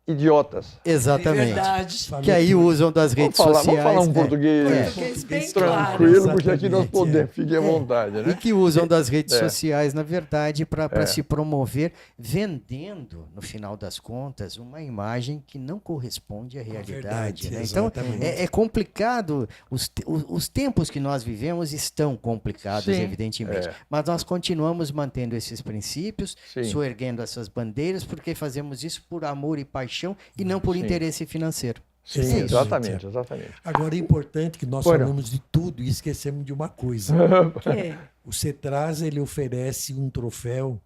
idiotas. Exatamente. Verdade. Que aí usam das redes sociais. Vamos falar um português Bem tranquilo, claro. porque aqui nós podemos, fique à vontade, E né? que usam das redes sociais, na verdade, para se promover, vendendo, no final das contas, uma imagem que não corresponde à realidade. verdade, Né? Então, exatamente. é complicado. Os tempos que nós vivemos estão complicados, Sim, evidentemente. Mas nós continuamos mantendo esses princípios, Sim. soerguendo essas bandeiras, porque fazemos isso por amor e paixão e não por Sim. interesse financeiro. Sim, É isso. exatamente, exatamente. Agora é importante que nós Pois não. falamos de tudo e esquecemos de uma coisa. Que é. O CETRAS ele oferece um troféu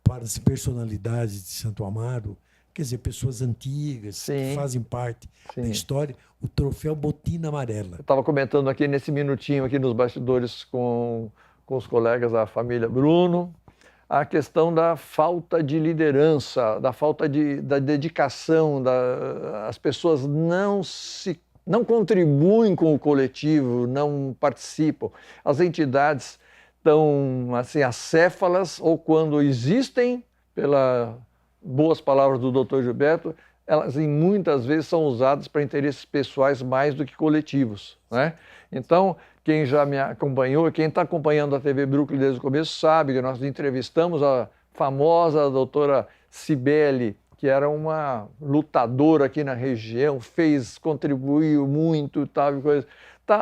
para as personalidades de Santo Amaro, quer dizer, pessoas antigas Sim. que fazem parte Sim. da história, o troféu Botina Amarela. Eu estava comentando aqui nesse minutinho aqui nos bastidores com os colegas da família Bruno, a questão da falta de liderança, da falta da dedicação, as pessoas não contribuem com o coletivo, não participam. As entidades estão assim acéfalas, ou quando existem, pelas boas palavras do Dr. Gilberto, elas muitas vezes são usadas para interesses pessoais mais do que coletivos, né? Então, quem já me acompanhou, quem está acompanhando a TV Brooklyn desde o começo, sabe que nós entrevistamos a famosa doutora Cibele, que era uma lutadora aqui na região, contribuiu muito, tal e coisa.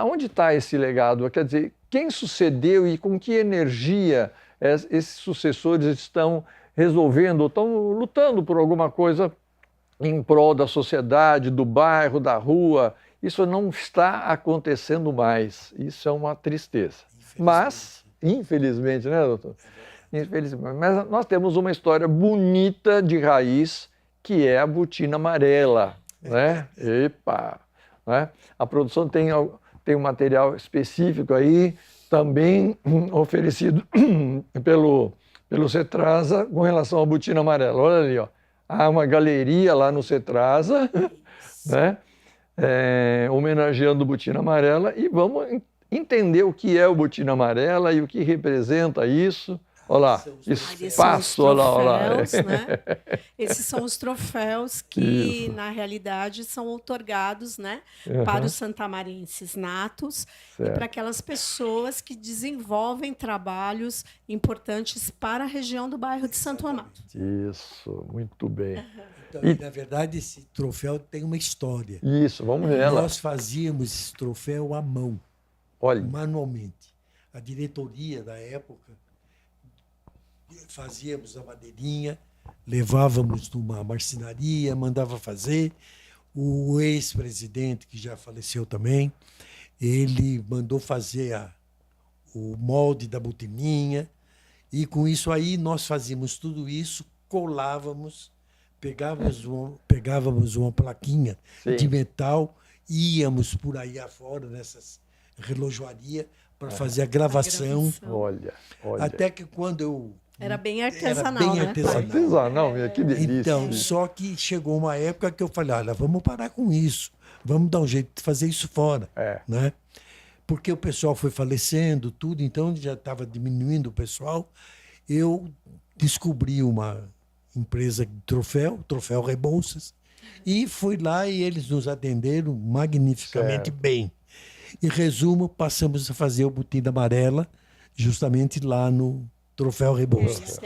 Onde está esse legado? Quer dizer, quem sucedeu e com que energia esses sucessores estão resolvendo, estão lutando por alguma coisa em prol da sociedade, do bairro, da rua? Isso não está acontecendo mais. Isso é uma tristeza. Mas, infelizmente, né, doutor? Infelizmente. Mas nós temos uma história bonita de raiz, que é a Botina Amarela, né? Epa! Né? A produção tem um material específico aí, também oferecido pelo Cetrasa com relação à Botina Amarela. Olha ali, ó. Há uma galeria lá no Cetrasa, né? Homenageando o Botina Amarela, e vamos entender o que é o Botina Amarela e o que representa isso. Olha lá, espaço, olha lá. Né? Esses são os troféus que, na realidade, são outorgados, né, para os santamarenses natos e para aquelas pessoas que desenvolvem trabalhos importantes para a região do bairro de Santo Amaro. Isso, muito bem. Então, na verdade, esse troféu tem uma história. Isso, vamos nela. Nós fazíamos esse troféu à mão, olha, manualmente. A diretoria da época fazíamos a madeirinha, levávamos numa marcenaria, mandava fazer. O ex-presidente, que já faleceu também, ele mandou fazer o molde da botininha, e com isso aí nós fazíamos tudo isso, colávamos, pegávamos uma plaquinha Sim. de metal, íamos por aí afora nessas relojoarias para fazer a gravação. olha. Até que quando eu... Era bem artesanal, era bem né? artesanal. Que delícia. Então, só que chegou uma época que eu falei, olha, vamos parar com isso, vamos dar um jeito de fazer isso fora, né? Porque o pessoal foi falecendo, tudo, então já estava diminuindo o pessoal. Eu descobri uma empresa de Troféu Rebouças, e fui lá e eles nos atenderam magnificamente bem. Em resumo, passamos a fazer o Botina Amarela justamente lá no Troféu Rebouças.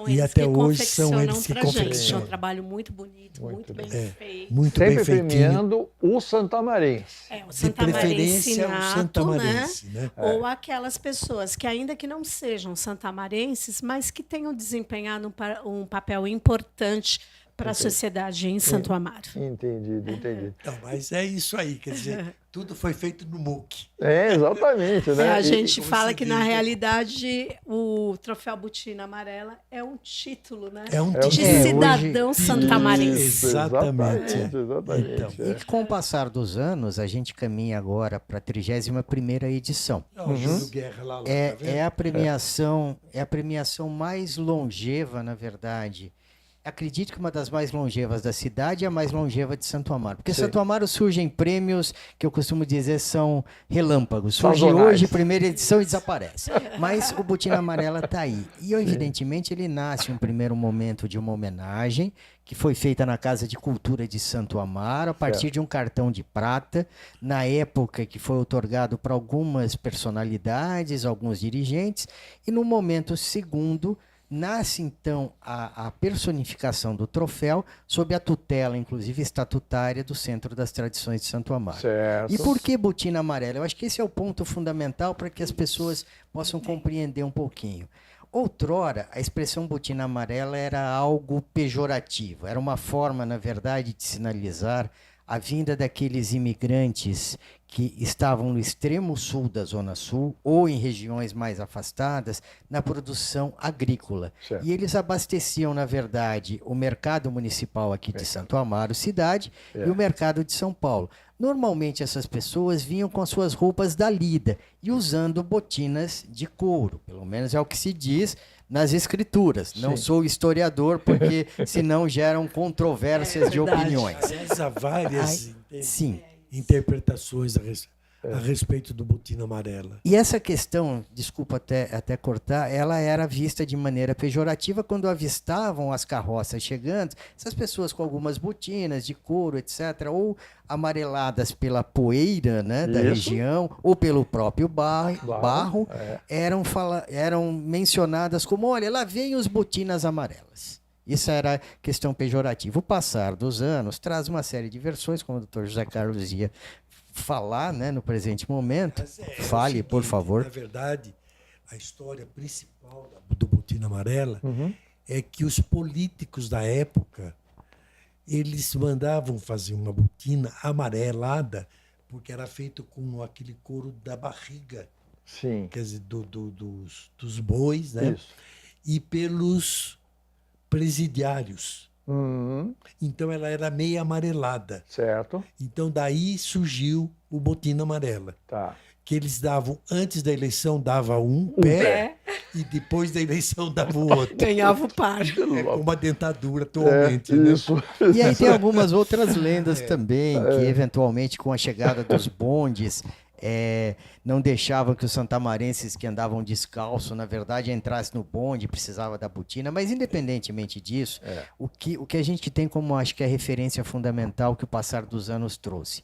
E até hoje são eles que confeccionam. É um trabalho muito bonito, muito bem feito. Muito sempre bem feitinho. premiando o santamarense. O de preferência nato, o santamarense, né? Ou aquelas pessoas que, ainda que não sejam santamarenses, mas que tenham desempenhado um papel importante para a sociedade em Santo Amaro. Entendi. Então, mas é isso aí, quer dizer, tudo foi feito no MOOC. Exatamente, né? A gente fala que, na realidade, o Troféu Botina Amarela é um título, né? É um de título. cidadão santamarense. Exatamente. Exatamente. Então, E com o passar dos anos, a gente caminha agora para a 31ª edição. o Júlio Guerra lá, tá vendo? É a premiação mais longeva, na verdade, acredito que uma das mais longevas da cidade é a mais longeva de Santo Amaro. Porque Sim. Santo Amaro surgem prêmios que eu costumo dizer são relâmpagos. Surge Sazonais. hoje, primeira edição e desaparece. Mas o Botina Amarela está aí. E, evidentemente, ele nasce em um primeiro momento de uma homenagem que foi feita na Casa de Cultura de Santo Amaro, a partir de um cartão de prata, na época que foi outorgado para algumas personalidades, alguns dirigentes, e no momento segundo, nasce, então, a personificação do troféu sob a tutela, inclusive estatutária, do Centro das Tradições de Santo Amaro. Certo. E por que Botina Amarela? Eu acho que esse é o ponto fundamental para que as pessoas possam compreender um pouquinho. Outrora, a expressão botina amarela era algo pejorativo, era uma forma, na verdade, de sinalizar a vinda daqueles imigrantes que estavam no extremo sul da Zona Sul ou em regiões mais afastadas na produção agrícola. Certo. E eles abasteciam, na verdade, o mercado municipal aqui de Santo Amaro, cidade, e o mercado de São Paulo. Normalmente essas pessoas vinham com as suas roupas da lida e usando botinas de couro, pelo menos é o que se diz nas escrituras. Não sou historiador, porque senão geram controvérsias de opiniões. Aliás, há várias Sim. interpretações a respeito do botina amarela. E essa questão, desculpa até cortar, ela era vista de maneira pejorativa quando avistavam as carroças chegando, essas pessoas com algumas botinas de couro, etc., ou amareladas pela poeira, né, da região, ou pelo próprio barro, eram mencionadas como, olha, lá vem os botinas amarelas. Isso era questão pejorativa. O passar dos anos traz uma série de versões, como o Dr. José Carlos ia falar, né, no presente momento. Fale, seguinte, por favor. Na verdade, a história principal do Botina Amarela é que os políticos da época, eles mandavam fazer uma botina amarelada porque era feito com aquele couro da barriga. Sim. Quer dizer, dos bois, né? Isso. E pelos presidiários. Então ela era meio amarelada. Certo. Então daí surgiu o botina amarela. Tá. Que eles davam, antes da eleição, dava um pé e depois da eleição dava o outro. Ganhava o par. Uma dentadura atualmente. Né? Isso. E aí tem algumas outras lendas também, que eventualmente com a chegada dos bondes, não deixavam que os santamarenses que andavam descalço, na verdade, entrassem no bonde, precisava da botina, mas independentemente disso, o que a gente tem como, acho que é a referência fundamental que o passar dos anos trouxe,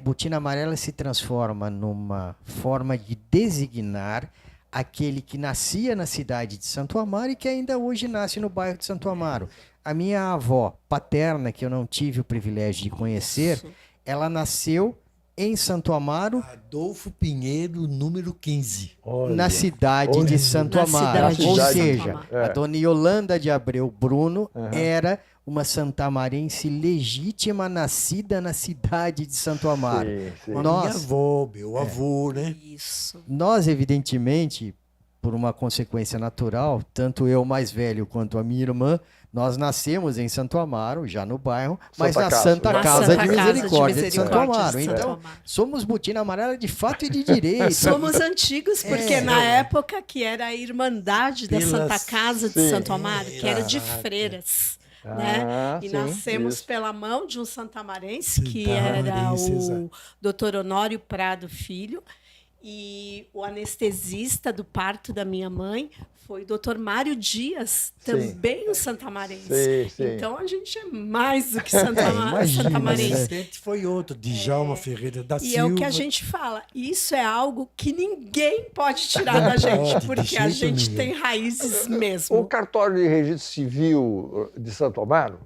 botina amarela se transforma numa forma de designar aquele que nascia na cidade de Santo Amaro e que ainda hoje nasce no bairro de Santo Amaro. A minha avó paterna, que eu não tive o privilégio de conhecer, ela nasceu em Santo Amaro. Adolfo Pinheiro, número 15. Na cidade de Santo Amaro. Ou seja, a dona Yolanda de Abreu Bruno era uma santamarense legítima, nascida na cidade de Santo Amaro. Sim. Minha avó, meu avô, né? Isso. Nós, evidentemente, por uma consequência natural, tanto eu mais velho quanto a minha irmã, nós nascemos em Santo Amaro, já no bairro, mas na Santa Casa de Misericórdia de Santo Amaro. Então, somos botina amarela de fato e de direito. Somos antigos, porque na época que era a Irmandade da Santa Casa de Santo Amaro, que era de freiras. Né? E nascemos pela mão de um santamarense, que era o Dr. Honório Prado Filho, e o anestesista do parto da minha mãe foi o Dr. Mário Dias, também um santamarense. Então a gente é mais do que santamarense. O foi outro, Djalma Ferreira da Silva. E é o que a gente fala, isso é algo que ninguém pode tirar da gente, porque a gente tem raízes mesmo. O cartório de registro civil de Santo Amaro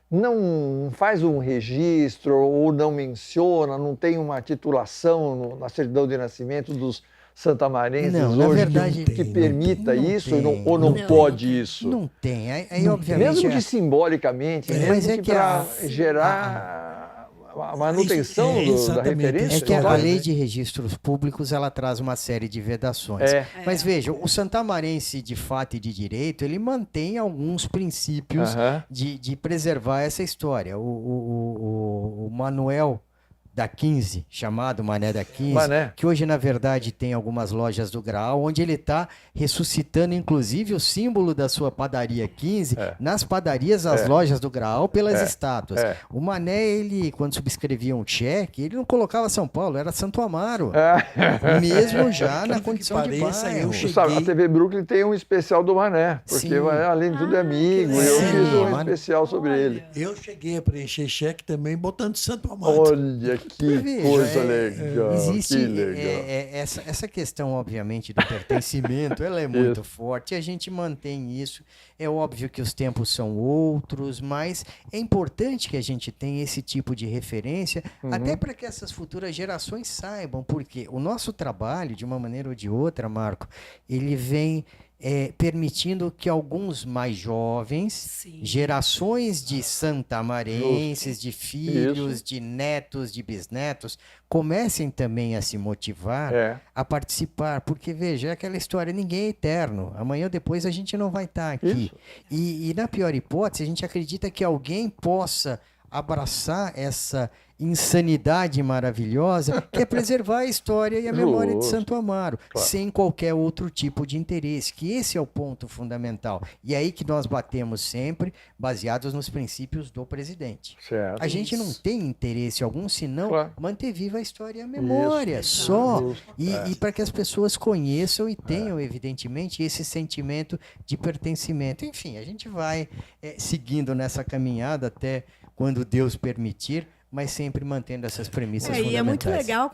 não faz um registro ou não menciona, não tem uma titulação na certidão de nascimento dos santamarenses hoje verdade, que permita isso ou não pode isso? Não tem. Aí, obviamente, mesmo que simbolicamente, mesmo que para gerar a manutenção da referência. É que a lei de registros públicos ela traz uma série de vedações. Mas veja, o santamarense de fato e de direito, ele mantém alguns princípios de preservar essa história. O Manuel da 15, chamado Mané da 15, Mané. que hoje, na verdade, tem algumas lojas do Graal, onde ele está ressuscitando, inclusive, o símbolo da sua padaria 15, nas padarias, as lojas do Graal, pelas estátuas. O Mané, ele, quando subscrevia um cheque, ele não colocava São Paulo, era Santo Amaro. Mesmo já na condição de bairro. A TV Brooklyn tem um especial do Mané, porque além de tudo é amigo, e eu fiz um especial sobre ele. Eu cheguei a preencher cheque também botando Santo Amaro. Olha que coisa legal. Existe que legal. Essa questão, obviamente, do pertencimento, ela é muito forte, e a gente mantém isso. É óbvio que os tempos são outros, mas é importante que a gente tenha esse tipo de referência, até para que essas futuras gerações saibam, porque o nosso trabalho, de uma maneira ou de outra, Marco, ele vem permitindo que alguns mais jovens, gerações de santamarenses, de filhos, de netos, de bisnetos, comecem também a se motivar a participar, porque veja, é aquela história, ninguém é eterno, amanhã ou depois a gente não vai estar aqui. E na pior hipótese, a gente acredita que alguém possa abraçar essa insanidade maravilhosa, que é preservar a história e a memória de Santo Amaro, sem qualquer outro tipo de interesse, que esse é o ponto fundamental. E é aí que nós batemos sempre, baseados nos princípios do presidente. Certo. A gente não tem interesse algum, senão manter viva a história e a memória, só. E para que as pessoas conheçam e tenham, evidentemente, esse sentimento de pertencimento. Enfim, a gente vai seguindo nessa caminhada até quando Deus permitir, mas sempre mantendo essas premissas fundamentais. E é muito legal